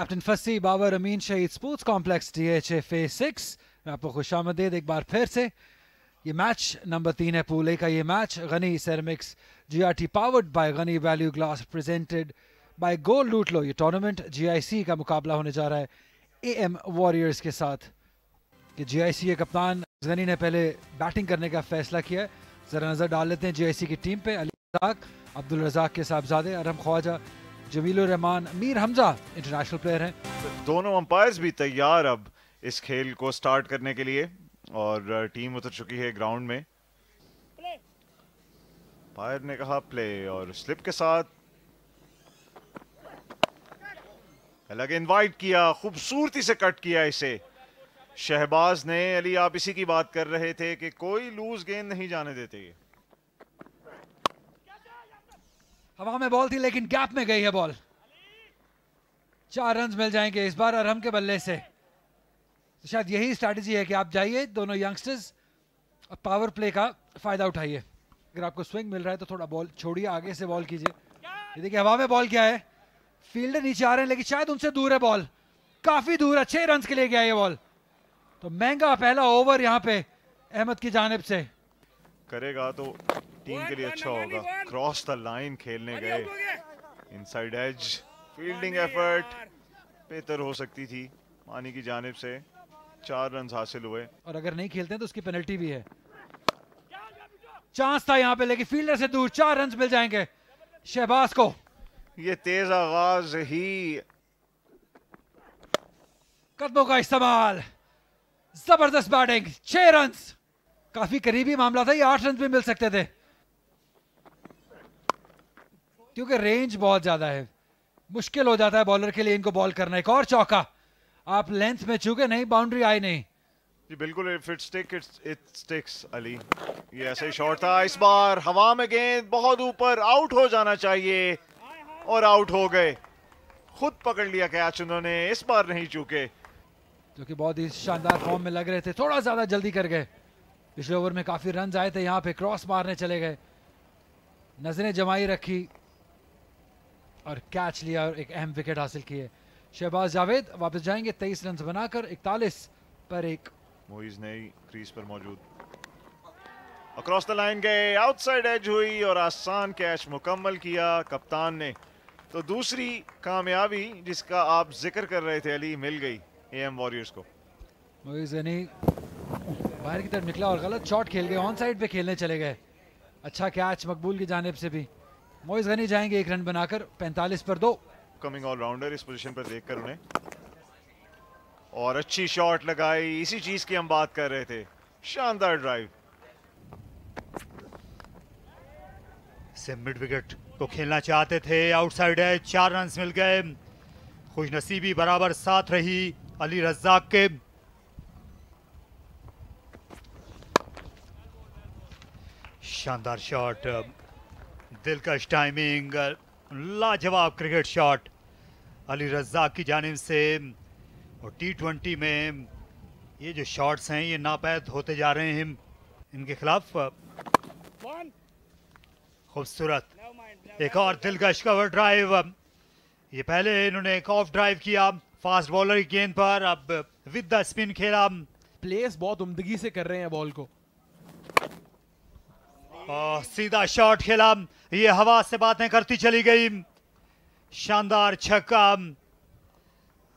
Captain फसी बाबर अमीन शहीद sports complex DHA phase 6 में आपको खुशामदीद एक बार फिर से। ये मैच नंबर 3 है पूल ए का। ये मैच गनी सेरेमिक्स GRT पावर्ड बाय गनी value glass presented by goal लूट लो। ये टूर्नामेंट GIC का मुकाबला होने जा रहा है AM वॉरियर्स के साथ। कि GIC के कप्तान गनी ने पहले बैटिंग करने का फैसला किया। जरा नजर डाल लेते हैं GIC की टीम पे। अली रज़ाक, अब्दुल रज़ाक के साहबजादे, अरहम ख्वाजा, जमीलुर रहमान, मीर हमजा इंटरनेशनल प्लेयर हैं। दोनों अंपायर्स भी तैयार अब इस खेल को स्टार्ट करने के लिए और टीम उतर चुकी है ग्राउंड में। अंपायर ने कहा प्ले और स्लिप के साथ अलग इनवाइट किया, खूबसूरती से कट किया इसे शहबाज ने। अली, आप इसी की बात कर रहे थे कि कोई लूज गेंद नहीं जाने देते। हवा में बॉल थी लेकिन गैप में गई है बॉल। 4 रन मिल जाएंगे इस बार अरहम के बल्ले से। तो शायद यही स्ट्रैटेजी है कि आप जाइए दोनों यंगस्टर्स और पावर प्ले का फायदा उठाइए। अगर आपको स्विंग मिल रहा है तो थोड़ा बॉल छोड़िए, आगे से बॉल कीजिए। ये देखिए हवा में बॉल क्या है, फील्डर नीचे आ रहे हैं लेकिन शायद उनसे दूर है बॉल, काफी दूर। अच्छे रन के लिए गया ये बॉल। तो महंगा पहला ओवर यहाँ पे अहमद की जानिब से करेगा तो टीम के लिए अच्छा होगा। क्रॉस द लाइन खेलने गए, इनसाइड एज फील्डिंग एफर्ट बेहतर हो सकती थी मानी की जानिब से। 4 रन हासिल हुए और अगर नहीं खेलते हैं तो उसकी पेनल्टी भी है। चांस था यहाँ पे लेकिन फील्डर से दूर। 4 रन मिल जाएंगे शहबाज को। ये तेज आगाज ही, कदमों का इस्तेमाल, जबरदस्त बैटिंग, 6 रन। काफी करीबी मामला था, ये 8 रन भी मिल सकते थे क्योंकि रेंज बहुत ज्यादा है। मुश्किल हो जाता है बॉलर के लिए इनको बॉल करना। एक और चौका, आप लेंथ में चूके नहीं, बाउंड्री आई नहीं जी बिल्कुल। If it sticks Ali. ये ऐसे ही शॉट था। इस बार हवा में गेंद बहुत ऊपर, आउट हो जाना चाहिए और आउट हो गए। खुद पकड़ लिया कैच उन्होंने, इस बार नहीं चूके। जो कि बहुत ही शानदार फॉर्म में लग रहे थे, थोड़ा ज्यादा जल्दी कर गए। पिछले ओवर में काफी रन आए थे, यहाँ पे क्रॉस मारने चले गए, नजरें जमाई रखी और कैच लिया और एक अहम विकेट हासिल किए। शहबाज जावेद वापस जाएंगे 23 रन बनाकर 41 पर 1। मोइज ने क्रीज पर मौजूद, अक्रॉस द लाइन गए, आउटसाइड एज हुई और आसान कैच मुकम्मल किया कप्तान ने। तो दूसरी कामयाबी जिसका आप जिक्र कर रहे थे अली, मिल गई AM वॉरियर्स को। मोइज ने बाहर की तरफ निकला और गलत शॉट खेल गए, ऑन साइड पे खेलने चले गए। अच्छा कैच मकबूल की जानिब से भी। मोइज गनी जाएंगे 1 रन बनाकर 45 पर 2। कमिंग ऑलराउंडर इस पोजीशन पर देखकर उन्हें, और अच्छी शॉट लगाई, इसी चीज की हम बात कर रहे थे। शानदार ड्राइव से मिड विकेट को खेलना चाहते थे, आउटसाइड है, 4 रन मिल गए। खुशनसीबी बराबर साथ रही अली रज़ाक के। शानदार शॉट, दिलकश टाइमिंग, लाजवाब क्रिकेट शॉट अली रज़ाक की जानिब से। और T20 में ये जो शॉट्स हैं ये नापैद होते जा रहे हैं इनके खिलाफ। खूबसूरत एक और दिलकश कवर ड्राइव। ये पहले इन्होंने एक ऑफ ड्राइव किया फास्ट बॉलर की गेंद पर, अब विद द स्पिन खेला। प्लेस बहुत उम्दगी से कर रहे हैं बॉल को। सीधा शॉट खेला, ये हवा से बातें करती चली गई। शानदार छक्का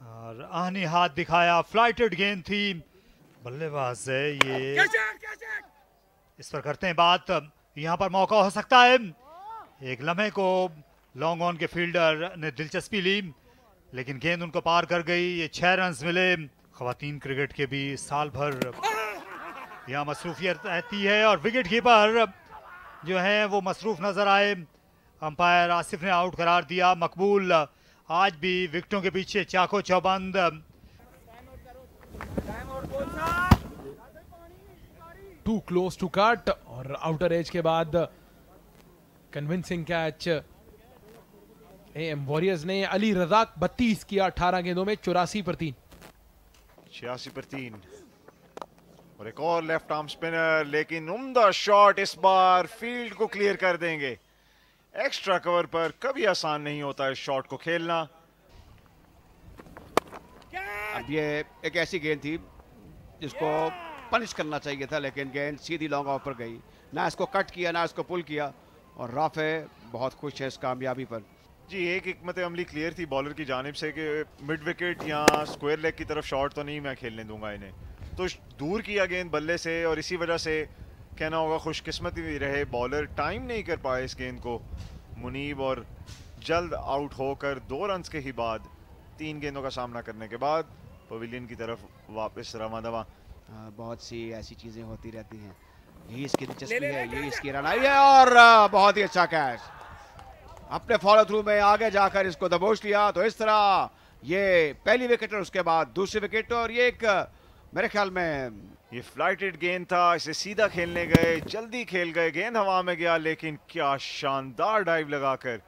और आहनी हाथ दिखाया, फ्लाइटेड गेंद थी। बल्लेबाज है ये, इस पर करते हैं बात। यहाँ पर मौका हो सकता है। एक लम्हे को लॉन्ग ऑन के फील्डर ने दिलचस्पी ली लेकिन गेंद उनको पार कर गई। ये 6 रन मिले। खवातीन क्रिकेट के भी साल भर यहाँ मसरूफियत रहती है और विकेट कीपर जो है वो मसरूफ नजर आए। अंपायर आसिफ ने आउट करार दिया। मकबूल आज भी विकेटों के पीछे चाको चौबंद। टू क्लोज टू कट और आउटर एज के बाद कन्विंसिंग कैच AM वॉरियर्स ने। अली रज़ाक 32 किया 18 गेंदों में 84 पर 3। 86 पर 3 और एक और लेफ्ट आर्म स्पिनर, लेकिन उम्दा शॉट इस बार फील्ड को क्लियर कर देंगे। एक्स्ट्रा कवर पर कभी आसान नहीं होता इस शॉट को खेलना। अब ये एक ऐसी गेंद थी जिसको पनिश करना चाहिए था, लेकिन गेंद सीधी लॉन्ग ऑफ पर गई, ना इसको कट किया ना इसको पुल किया, और राफे बहुत खुश है इस कामयाबी पर। जी एक हिकमत अमली क्लियर थी बॉलर की जानिब से कि मिड विकेट या स्क्वायर लेग की तरफ शॉट तो नहीं मैं खेलने दूंगा इन्हें, तो दूर किया गेंद बल्ले से, और इसी वजह से कहना होगा खुशकिस्मती भी रहे, बॉलर टाइम नहीं कर पाए इस गेंद को मुनीब, और जल्द आउट होकर 2 रन्स के ही बाद 3 गेंदों का सामना करने के बाद पवेलियन की तरफ वापस रवां दवा। बहुत सी ऐसी चीजें होती रहती हैं, यही इसकी दिलचस्पी है, यही इसकी रनाई है, और बहुत ही अच्छा कैच, अपने फॉलो थ्रू में आगे जाकर इसको दबोच लिया। तो इस तरह ये पहली विकेट और उसके बाद दूसरी विकेट, और ये एक मेरे ख्याल में ये फ्लाइटेड गेंद था, इसे सीधा खेलने गए, जल्दी खेल गए, गेंद हवा में गया, लेकिन क्या शानदार डाइव लगाकर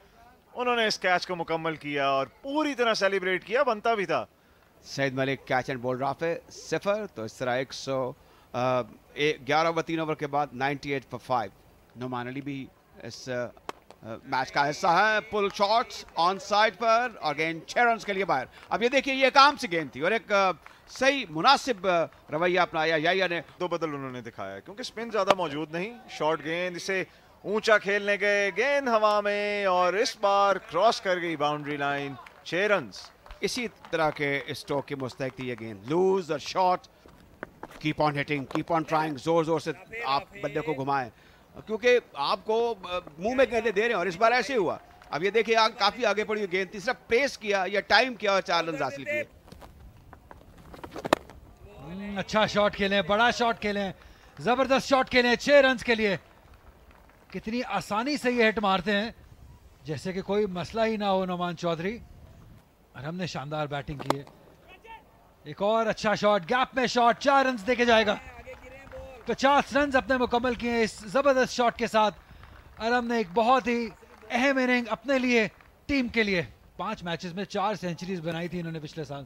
उन्होंने इस कैच को मुकम्मल किया और पूरी तरह सेलिब्रेट किया, बनता भी था। Saeed Malik catch and ball राफे 0, तो इस तरह 11 ओवर 3 ओवर के बाद 98 for 5। नुमान अली भी इस मैच का हिस्सा है, पुल शॉट्स ऑन साइड पर, और गेंद 6 रन के लिए बाहर। अब ये देखिए, ये एक आम सी गेंद थी और एक सही मुनासिब रवैया अपनाया याया ने। 2 बदल उन्होंने दिखाया क्योंकि स्पिन ज्यादा मौजूद नहीं, शॉर्ट गेंद, इसे ऊंचा खेलने गए, गेंद हवा में, और इस बार क्रॉस कर गई बाउंड्री लाइन, 6 रन। इसी तरह के स्ट्रोक की मुस्तहिक थी ये गेंद, लूज और short, keep on hitting, keep on trying, जोर जोर से आप बल्ले को घुमाएं, क्योंकि आपको मुंह में गेंदें दे रहे हैं, और इस बार ऐसे हुआ। अब ये देखिए काफी आगे पड़ी गेंद, तीसरा पेस किया या टाइम किया और 4 रन हासिल किए। अच्छा शॉट खेले, बड़ा शॉट खेले, जबरदस्त शॉट खेले 6 रन के लिए। कितनी आसानी से ये हिट मारते हैं जैसे कि कोई मसला ही ना हो नुमान चौधरी, और हमने शानदार बैटिंग की है। एक और अच्छा शॉट, गैप में शॉट, 4 रन देके जाएगा। 50 रन अपने मुकम्मल किए इस जबरदस्त शॉट के साथ। अरम ने एक बहुत ही अहम इनिंग अपने लिए, टीम के लिए, 5 मैचेस में 4 सेंचुरीज बनाई थी इन्होंने पिछले साल,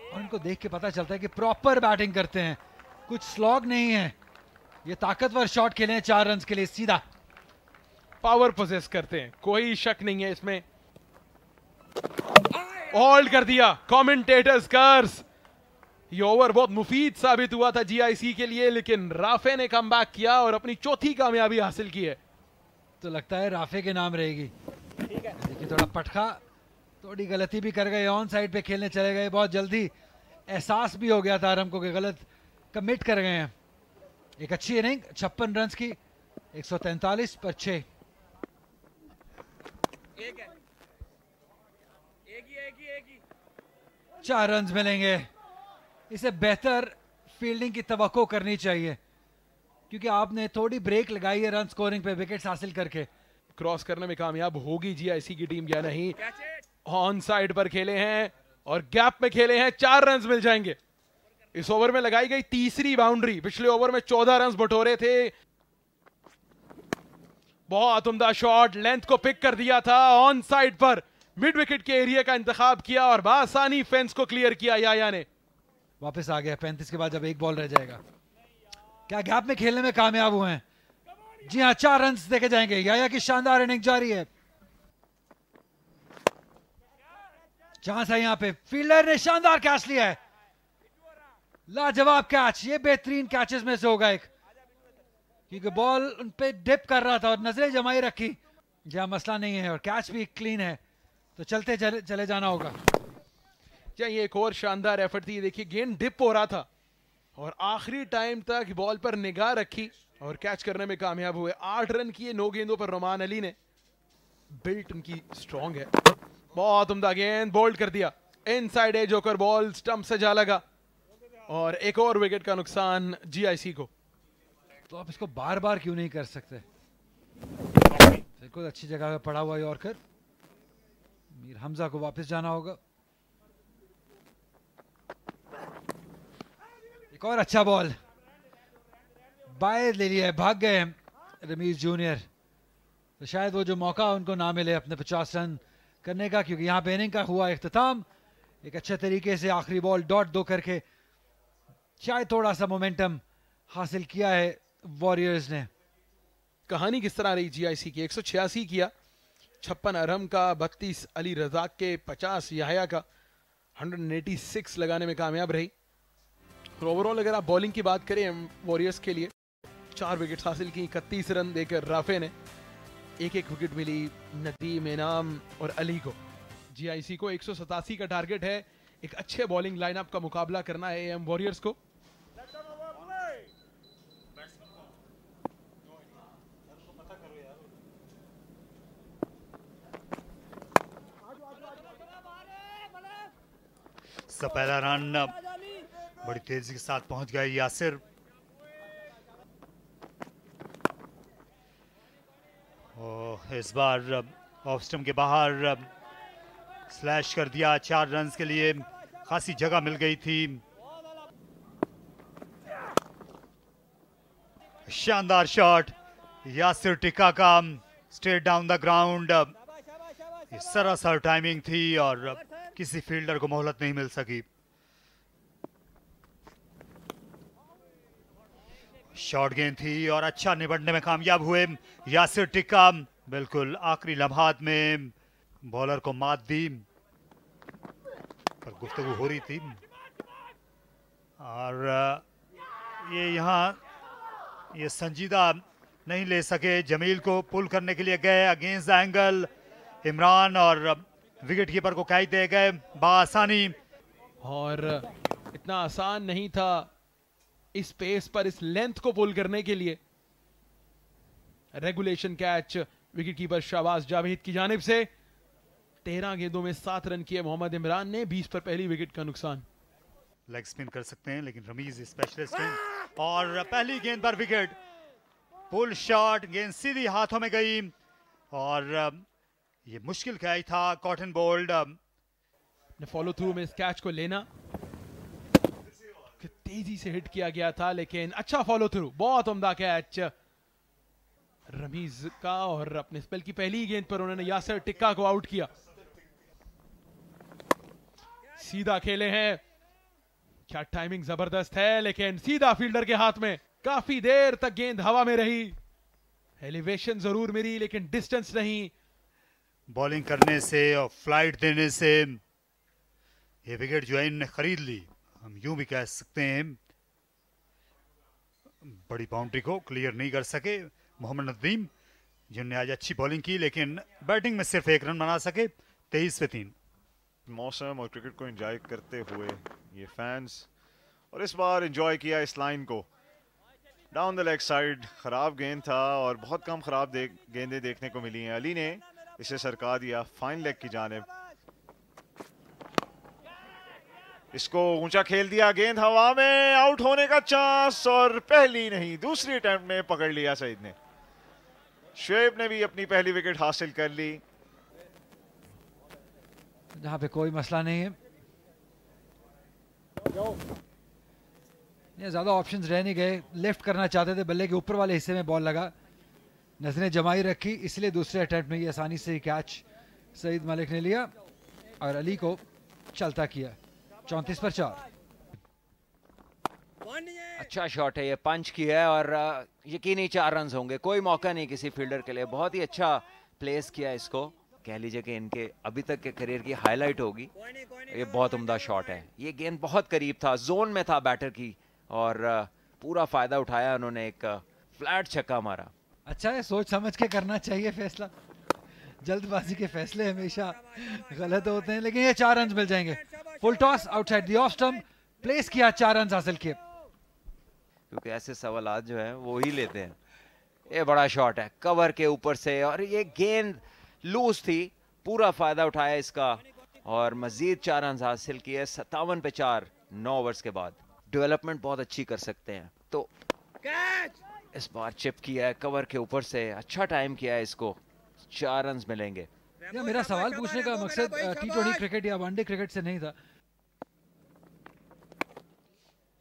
और इनको देख के पता चलता है कि प्रॉपर बैटिंग करते हैं, कुछ स्लॉग नहीं है। ये ताकतवर शॉट खेले हैं 4 रन के लिए, सीधा पावर पोजेस करते हैं, कोई शक नहीं है इसमें। होल्ड कर दिया, कमेंटेटर्स कर्स। ये ओवर बहुत मुफीद साबित हुआ था जीआईसी के लिए, लेकिन राफे ने कमबैक किया और अपनी चौथी कामयाबी हासिल की है। तो लगता है राफे के नाम रहेगी। देखिए थोड़ा पटखा, थोड़ी गलती भी कर गए, ऑन साइड पे खेलने चले गए, बहुत जल्दी एहसास भी हो गया था आरम को कि गलत कमिट कर गए हैं। एक अच्छी इनिंग, 56 रन की, 143 पर 6। 4 रन मिलेंगे, इसे बेहतर फील्डिंग की तवक्को करनी चाहिए, क्योंकि आपने थोड़ी ब्रेक लगाई है रन स्कोरिंग पे विकेट्स हासिल करके। क्रॉस करने में कामयाब होगी जीआईसी की टीम या नहीं? ऑन साइड पर खेले हैं और गैप में खेले हैं, 4 रन मिल जाएंगे। इस ओवर में लगाई गई तीसरी बाउंड्री, पिछले ओवर में 14 रन बटोरे थे। बहुत उम्दा शॉट, लेंथ को पिक कर दिया था, ऑन साइड पर मिड विकेट के एरिया का इंतखाब किया और बासानी फेंस को क्लियर किया याया ने। वापस आ गया 35 के बाद, जब एक बॉल रह जाएगा। क्या गैप में खेलने में कामयाब हुए हैं? जी हाँ, 4 रन देके जाएंगे। याया की शानदार इनिंग जारी है। चांस है यहाँ पे, फील्डर ने शानदार कैच लिया है, लाजवाब कैच। ये बेहतरीन कैचेस में से होगा एक, क्योंकि बॉल उन पे डिप कर रहा था और नजरें जमाई रखी, जहां मसला नहीं है, और कैच भी क्लीन है, तो चलते चले जाना होगा। ये एक और शानदार एफर्ट थी। देखिए गेंद डिप हो रहा था और आखिरी टाइम तक बॉल पर निगाह रखी और कैच करने में कामयाब हुए। 8 रन किए 9 गेंदों पर नुमान अली ने। बिल्ट उनकी स्ट्रॉन्ग है। बहुत उम्दा गेंद, बोल्ड कर दिया, इनसाइड एज होकर बॉल स्टंप से जा लगा और एक और विकेट का नुकसान जीआईसी को। तो आप इसको बार बार क्यों नहीं कर सकते? बिल्कुल अच्छी जगह पे पड़ा हुआ यॉर्कर। मीर हमजा को वापस जाना होगा। एक और अच्छा बॉल, बाहर ले लिया है, भाग गए रमीज जूनियर। तो शायद वो जो मौका उनको ना मिले अपने 50 रन करने का, क्योंकि यहाँ पे इनिंग का हुआ इख्तिताम। एक अच्छे तरीके से आखिरी बॉल डॉट 2 करके शायद थोड़ा सा मोमेंटम हासिल किया है वॉरियर्स ने। कहानी किस तरह रही जीआईसी की? 186 किया, 56 अरहम का, 32 अली रजाक के, 50 याहया का, 186 लगाने में कामयाब रही। और ओवरऑल अगर आप बॉलिंग की बात करें वॉरियर्स के लिए 4 विकेट्स हासिल की, 31 रन देकर राफे ने, एक विकेट मिली नदीम, इनाम और अली को। जीआईसी को 187 का टारगेट है। एक अच्छे बॉलिंग लाइनअप का मुकाबला करना है एएम वॉरियर्स को। पहला रन बड़ी तेजी के साथ पहुंच गए यासिर। इस बार ऑफ स्टंप के बाहर स्लैश कर दिया। 4 रन के लिए खासी जगह मिल गई थी। शानदार शॉट यासिर टिक्का का, स्ट्रेट डाउन द ग्राउंड। सरासर टाइमिंग थी और किसी फील्डर को मोहलत नहीं मिल सकी। शॉर्ट गेंद थी और अच्छा निपटने में कामयाब हुए यासिर टिक्का। बिल्कुल आखिरी लम्हात में बॉलर को मात दी, पर गुफ्तगू हो रही थी और ये संजीदा नहीं ले सके। जमील को पुल करने के लिए गए अगेंस्ट द एंगल इमरान और विकेट कीपर को कैच दे गए बासानी। और इतना आसान नहीं था इस पेस पर इस लेंथ को पुल करने के लिए। Regulation catch wicket keeper Shahbaz Javed की जानिब से। 13 गेंदों में 7 रन किए मोहम्मद इमरान ने, 20 पर पहली विकेट का नुकसान। लेग स्पिन कर सकते हैं लेकिन रमीज स्पेशलिस्ट हैं और पहली गेंद पर विकेट। पुल शॉट, गेंद सीधी हाथों में गई और ये मुश्किल कैच था। कॉटन बोल्ड ने फॉलो थ्रू में इस कैच को लेना, तेजी से हिट किया गया था लेकिन अच्छा फॉलो थ्रू, बहुत उम्दा कैच रमीज का। और अपने स्पेल की पहली गेंद पर उन्होंने यासिर टिक्का को आउट किया। सीधा खेले हैं, क्या टाइमिंग जबरदस्त है लेकिन सीधा फील्डर के हाथ में। काफी देर तक गेंद हवा में रही, एलिवेशन जरूर मिली लेकिन डिस्टेंस नहीं। बॉलिंग करने से और फ्लाइट देने से ये विकेट जो है इनने खरीद ली, हम यूं भी कह सकते हैं। बड़ी बाउंड्री को क्लियर नहीं कर सके मोहम्मद नदीम, जिन्होंने आज अच्छी बॉलिंग की लेकिन बैटिंग में सिर्फ 1 रन बना सके। 23 पे 3। मौसम और क्रिकेट को एंजॉय करते हुए ये फैंस, और इस बार एंजॉय किया इस लाइन को। डाउन द लेग साइड खराब गेंद था और बहुत कम खराब गेंदें देखने को मिली हैं। अली ने इसे सरका दिया फाइन लेग की जानिब। इसको ऊंचा खेल दिया, गेंद हवा में, आउट होने का चांस और पहली नहीं दूसरी अटेम्प्ट में पकड़ लिया सईद ने। शुएब ने भी अपनी पहली विकेट हासिल कर ली। जहां पे कोई मसला नहीं है, ये ज्यादा ऑप्शंस रह नहीं गए। लेफ्ट करना चाहते थे, बल्ले के ऊपर वाले हिस्से में बॉल लगा, नजरें जमाई रखी, इसलिए दूसरे अटेम्प्ट में ये आसानी से कैच सईद मलिक ने लिया और अली को चलता किया। 34 पर 4। अच्छा शॉट है, ये पंच किया है और यकीनी 4 रन होंगे। कोई मौका नहीं किसी फील्डर के लिए, बहुत ही अच्छा प्लेस किया इसको। कह लीजिए कि इनके अभी तक के करियर की हाईलाइट होगी। ये बहुत उम्दा शॉट है। ये गेंद बहुत करीब था, जोन में था बैटर की और पूरा फायदा उठाया उन्होंने, एक फ्लैट छक्का मारा। अच्छा है, सोच समझ के करना चाहिए फैसला। जल्दबाजी के फैसले हमेशा गलत होते हैं, लेकिन ये 4 रन मिल जाएंगे। Full toss outside the off stump, place किया, 4 रन हासिल किए। क्योंकि ऐसे सवालात जो है वो ही लेते हैं। ये बड़ा शॉट है कवर के ऊपर से और ये गेंद लूज थी, पूरा फायदा उठाया इसका और मजीद 4 रन हासिल किए। 57 पे 4 9 ओवर्स के बाद। डेवलपमेंट बहुत अच्छी कर सकते हैं। तो इस बार चिप किया है कवर के ऊपर से, अच्छा टाइम किया है इसको, 4 रन मिलेंगे। या मेरा सवाल पूछने का मकसद T20 क्रिकेट या वनडे क्रिकेट से नहीं था।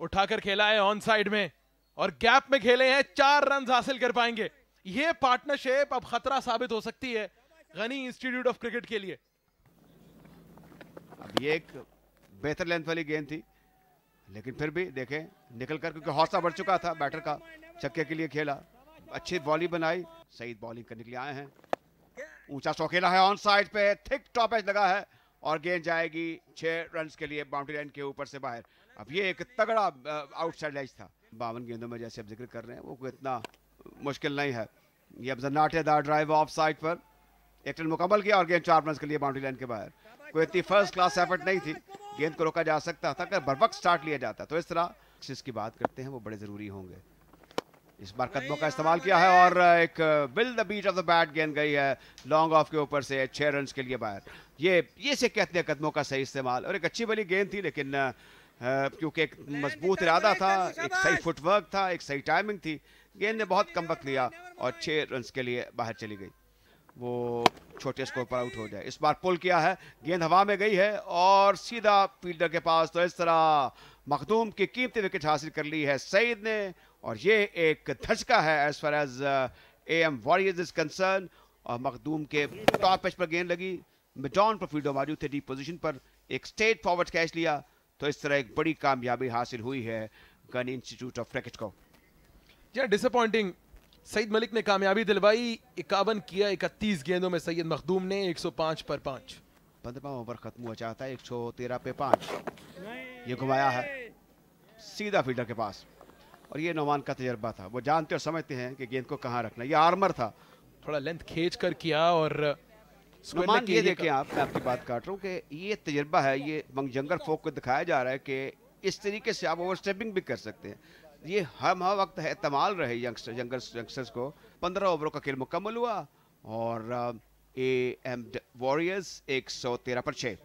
उठाकर खेला है ऑन साइड में और गैप में खेले हैं, 4 रन हासिल कर पाएंगे। ये पार्टनरशिप अब खतरा साबित हो सकती है गनी इंस्टीट्यूट ऑफ क्रिकेट के लिए। अब ये एक बेहतर लेंथ वाली गेंद थी लेकिन फिर भी देखें निकल कर, क्योंकि हौसला बढ़ चुका था बैटर का, छक्के के लिए खेला, अच्छी बॉलिंग बनाई। सईद बॉलिंग करने के लिए आए हैं, ऊंचा चौकेला है ऑन साइड पे, थिक टॉप एज लगा है और गेंद जाएगी 6 रन के लिए बाउंड्री लाइन के ऊपर से बाहर। अब ये एक तगड़ा आउटसाइड एज था। 52 गेंदों में जैसे आप जिक्र कर रहे हैं वो कोई इतना मुश्किल नहीं है। ये अब नाटेदार ड्राइव ऑफ साइड पर एक रन मुकम्मल किया और गेंद 4 रन के लिए बाउंड्री लाइन के बाहर। कोई इतनी फर्स्ट क्लास एफर्ट नहीं थी, गेंद को रोका जा सकता था अगर बर वक्त स्टार्ट लिया जाता। तो इस तरह जिसकी बात करते हैं वो बड़े ज़रूरी होंगे। इस बार कदमों का इस्तेमाल किया है और एक बिल the beat of the bat गेंद गई है लॉन्ग ऑफ के ऊपर से 6 रन के लिए बाहर। ये से कहते हैं कदमों का सही इस्तेमाल। और एक अच्छी वाली गेंद थी, लेकिन क्योंकि एक मजबूत इरादा था, एक सही फुटवर्क था, एक सही टाइमिंग थी, गेंद ने बहुत कम वक्त लिया और 6 रन के लिए बाहर चली गई। वो छोटे स्कोर पर आउट हो जाए। इस बार पुल किया है, गेंद हवा में गई है और सीधा फील्डर के पास। तो इस तरह मखदूम की कीमती विकेट हासिल कर ली है सईद ने और ये एक धचका है as far as AM warriors is concern. और मखदूम के टॉप पिच पर गेंद लगी, मिडॉन प्रफील्डो मौजूद थे डीप पोजीशन पर, एक स्ट्रेट फॉरवर्ड कैच लिया। तो इस तरह एक बड़ी कामयाबी हासिल हुई है गनी इंस्टीट्यूट ऑफ क्रिकेट को। या डिसअपॉइंटिंग सईद मलिक ने कामयाबी दिलवाई। 51 किया 31 गेंदों में सैयद मखदूम ने 105 पर 5। 15वां ओवर खत्म हुआ चाहता है 113 पे 5। ये घुमाया है सीधा फील्डर के पास और ये नोमान का तजर्बा था। वो जानते और समझते हैं कि गेंद को कहां रखना। ये आर्मर था, थोड़ा लेंथ खींच कर किया और नोमान ये देखें आप, मैं आपकी बात काट रहा हूँ कि ये तजर्बा है। ये यंगर फोक को दिखाया जा रहा है कि इस तरीके से आप ओवर स्टेपिंग भी कर सकते हैं। ये हर वक्त है इस्तेमाल रहे यंगस्टर्स को। 15 ओवरों का खेल मुकम्मल हुआ और AM वॉरियर्स 113 पर 6।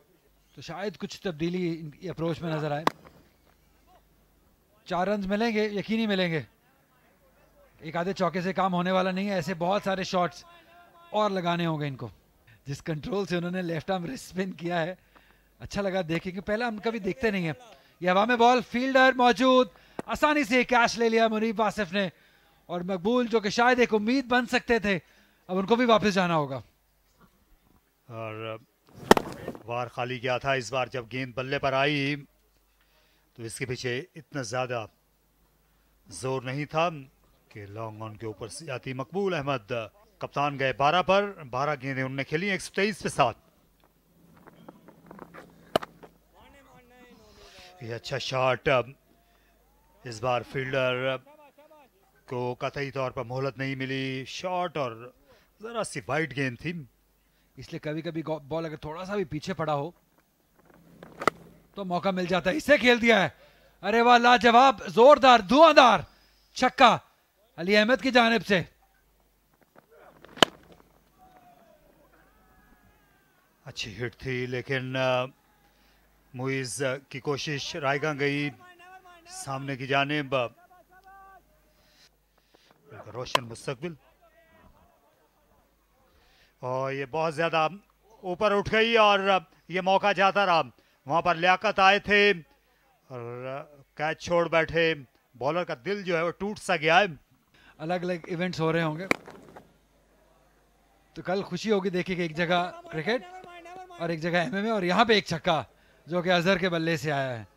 तो शायद कुछ तब्दीली अप्रोच में नजर आए। 4 रन मिलेंगे, यकीनी मिलेंगे। एक आधे चौके से काम होने वाला नहीं है, ऐसे बहुत सारे शॉट्स और लगाने होंगे इनको। जिस कंट्रोल से उन्होंने लेफ्ट आर्म रिस्ट स्पिन किया है, अच्छा लगा देखे कि पहले हम कभी देखते नहीं है। ये हवा में बॉल, फील्डर मौजूद, आसानी से कैच ले लिया मुनीब आसिफ ने। और मकबूल जो कि शायद एक उम्मीद बन सकते थे, अब उनको भी वापस जाना होगा। और वार खाली गया था इस बार जब गेंद बल्ले पर आई, तो इसके पीछे इतना ज़्यादा जोर नहीं था कि लॉन्ग ऑन के ऊपर से जाती। मकबूल अहमद कप्तान गए 12 पर, 12 गेंदें उन्होंने खेली 123 पे 7। ये अच्छा शॉट। इस बार फील्डर को कतई तौर पर मोहलत नहीं मिली। शॉट और जरा सी वाइड गेंद थी, इसलिए कभी कभी बॉल अगर थोड़ा सा भी पीछे पड़ा हो तो मौका मिल जाता है। इसे खेल दिया है, अरे वाह, लाजवाब, जोरदार, धुआंधार छक्का अली अहमद की जानिब से। अच्छी हिट थी, लेकिन मुइज की कोशिश रायगा गई सामने की जानिब। रोशन मुस्तकबिल और ये बहुत ज्यादा ऊपर उठ गई और ये मौका जाता रहा। वहां पर लियाकत आए थे और कैच छोड़ बैठे। बॉलर का दिल जो है वो टूट सा गया है। अलग अलग इवेंट्स हो रहे होंगे तो कल खुशी होगी देखिए कि एक जगह क्रिकेट और एक जगह MMA और यहाँ पे एक छक्का जो कि अजहर के बल्ले से आया है।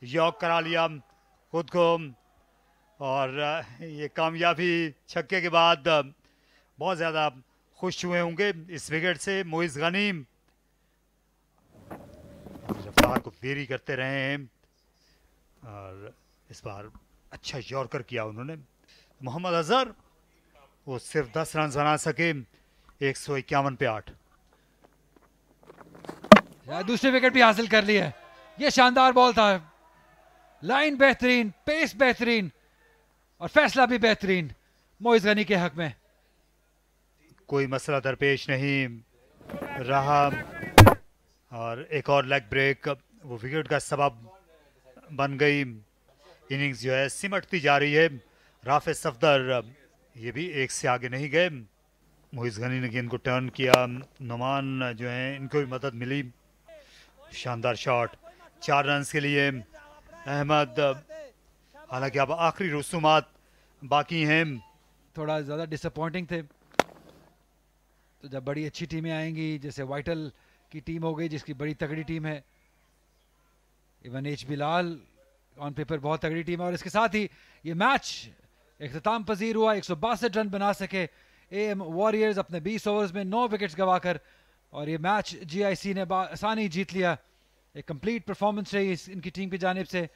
यॉक करा लिया खुद को और ये कामयाबी छक्के के बाद बहुत ज़्यादा खुश हुए होंगे इस विकेट से मोइज गनी। रफ्तार को देरी करते रहे हैं और इस बार अच्छा यॉर्कर किया उन्होंने। मोहम्मद अजहर वो सिर्फ 10 रन बना सके 151 पे 8। दूसरी विकेट भी हासिल कर ली है। ये शानदार बॉल था, लाइन बेहतरीन, पेस बेहतरीन और फैसला भी बेहतरीन मोइज गनी के हक में। कोई मसला दरपेश नहीं रहा और एक और लेग ब्रेक वो विकेट का सबब बन गई। इनिंग्स जो है सिमटती जा रही है। राफिज सफदर ये भी एक से आगे नहीं गए। मोइज गनी ने गेंद को टर्न किया। नुमान जो है इनको भी मदद मिली। शानदार शॉट 4 रन के लिए अहमद। हालांकि अब आखिरी रसूमात बाकी हैं। थोड़ा ज़्यादा डिसअपॉइंटिंग थे। तो जब बड़ी अच्छी टीमें आएंगी, जैसे वाइटल की टीम हो गई जिसकी बड़ी तगड़ी टीम है, even H Bilal on paper बहुत तगड़ी टीम है, और इसके साथ ही ये मैच इख्तिताम पजीर हुआ। 162 रन बना सके एएम वॉरियर्स अपने 20 ओवर्स में 9 विकेट्स गवाकर, और ये मैच जीआईसी ने आसानी जीत लिया। एक कंप्लीट परफॉर्मेंस रही इनकी टीम की जानिब से।